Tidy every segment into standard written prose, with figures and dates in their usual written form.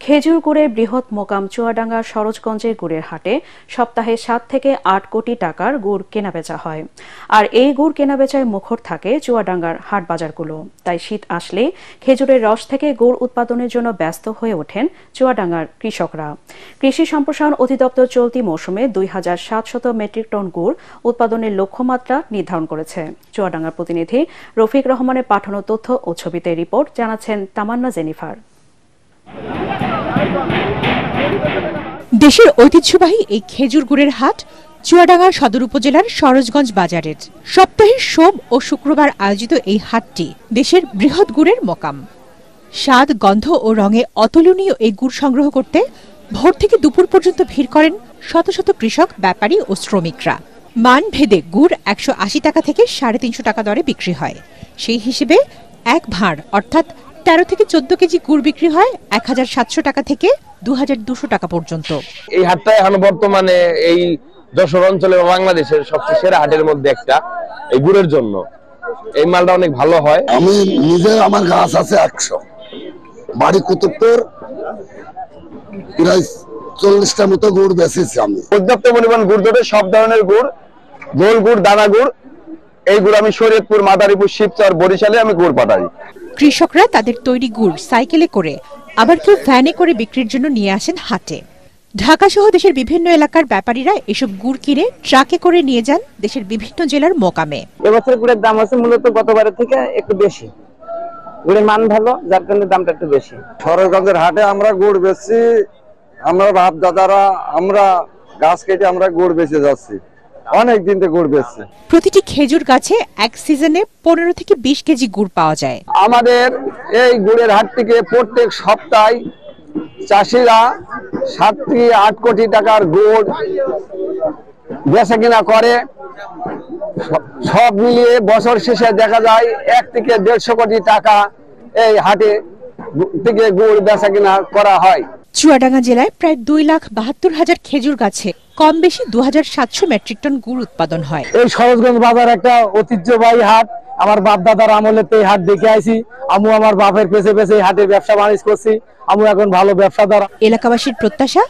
খেজুর গুড়ের বৃহৎ মোকাম চুয়াডাঙ্গার সরোজগঞ্জের গুড়ের হাটে সপ্তাহে 7 থেকে 8 কোটি টাকার গুড় কেনাবেচা হয়। আর এই গুড় কেনাবেচায় মুখর থাকে চুয়াডাঙ্গার হাট বাজারগুলো। তাই শীত আসলে খেজুরের রস থেকে গুড় উৎপাদনের জন্য ব্যস্ত হয়ে ওঠেন চুয়াডাঙ্গার কৃষকরা। কৃষি সম্প্রসারণ অধিদপ্তর চলতি মৌসুমে 2700 মেট্রিক টন গুড় উৎপাদনের লক্ষ্যমাত্রা নির্ধারণ করেছে। চুয়াডাঙ্গার প্রতিনিধি রফিক রহমানের পাঠানো তথ্য ও ছবিতে রিপোর্ট জানাচ্ছেন তামান্না জেনিফার। দেশের ঐতিহ্যবাহী এই খেজুর গুড়ের হাট চুয়াডাঙ্গার সদর উপজেলার সরোজগঞ্জ বাজারের। সপ্তাহের সোম ও শুক্রবার আয়োজিত এই হাটটি দেশের বৃহৎ গুড়ের মোকাম। স্বাদ, গন্ধ ও রঙে অতুলনীয় এই গুড় সংগ্রহ করতে ভোর থেকে দুপুর পর্যন্ত ভিড় করেন শত শত কৃষক, ব্যাপারী ও শ্রমিকরা। মান ভেদে গুড় 180 টাকা থেকে 350 টাকা দরে বিক্রি হয়। সেই হিসেবে এক ভাঁড় অর্থাৎ 13 থেকে 14 কেজি গুড় বিক্রি হয় 1700 টাকা থেকে 2200 টাকা পর্যন্ত। এই হাটটা এখন বর্তমানে এই যশোর অঞ্চলে বাংলাদেশের সবচেয়ে সেরা হাটের মধ্যে একটা। এই গুড়ের জন্য এই মালটা অনেক ভালো হয়। আমি নিজে, আমার গাছ আছে 100, বাড়ি কুতুবপুর, প্রায় 40টা মতো গুড় বেচেছি আমি। পর্যাপ্ত পরিমাণ গুড় ধরে সব ধরনের গুড়, গোল গুড়, দানা গুড়, এই গুড় আমি শরীয়তপুর, মাদারীপুর, শিবচর, বরিশালে আমি গুড় পাঠাই। কৃষকরা তাদের তৈরি গুড় সাইকেলে করে, আবার কেউ ভ্যানে করে বিক্রির জন্য নিয়ে আসেন হাটে। ঢাকা সহ দেশের বিভিন্ন এলাকার ব্যাপারীরা এসব গুড় কিনে ট্রাকে করে নিয়ে যান দেশের বিভিন্ন জেলার মোকামে। এবছর গুড়ের দাম আছে মূলত গতবারের থেকে একটু বেশি। গুড়ের মান ভালো, যার কারণে দামটা একটু বেশি। সরোজগঞ্জের হাটে আমরা গুড় বেচছি, আমরা বাপ দাদারা আমরা গাছ কেটে আমরা গুড় বেচে যাচ্ছি, অনেক দিন থেকে গুড় বেচছি। প্রতিটি খেজুর গাছে এক সিজনে 15 থেকে 20 কেজি গুড় পাওয়া যায়। আমাদের এই গুড়ের হাট থেকে প্রত্যেক সপ্তাহে চাষিরা 7 থেকে 8 কোটি টাকার গুড় বেচা কিনা করে। সব মিলিয়ে বছর শেষে দেখা যায় 1 থেকে 150 কোটি টাকা এই হাটে থেকে গুড় বেচা কিনা করা হয়। চুয়াডাঙ্গা জেলায় প্রায় 2,72,000 খেজুর গাছে কম বেশি 2700 মেট্রিক টন গুড় উৎপাদন হয়। এই সরোজগঞ্জ বাজার একটা ঐতিহ্যবাহী হাট। আমার বাপ দাদার আমলে তো এই হাট দেখে আইছি। আমি আমার বাপের পেছে পেছে এই হাটে ব্যবসা বাণিজ্য করছি। আমি এখন ভালো ব্যবসাদার। এলাকাবাসীর প্রত্যাশা,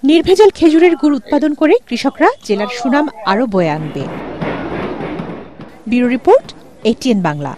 নির্ভেজাল খেজুরের গুড় উৎপাদন করে কৃষকরা জেলার সুনাম আরো বয়ে আনবে। Bureau report, ATN Bangla.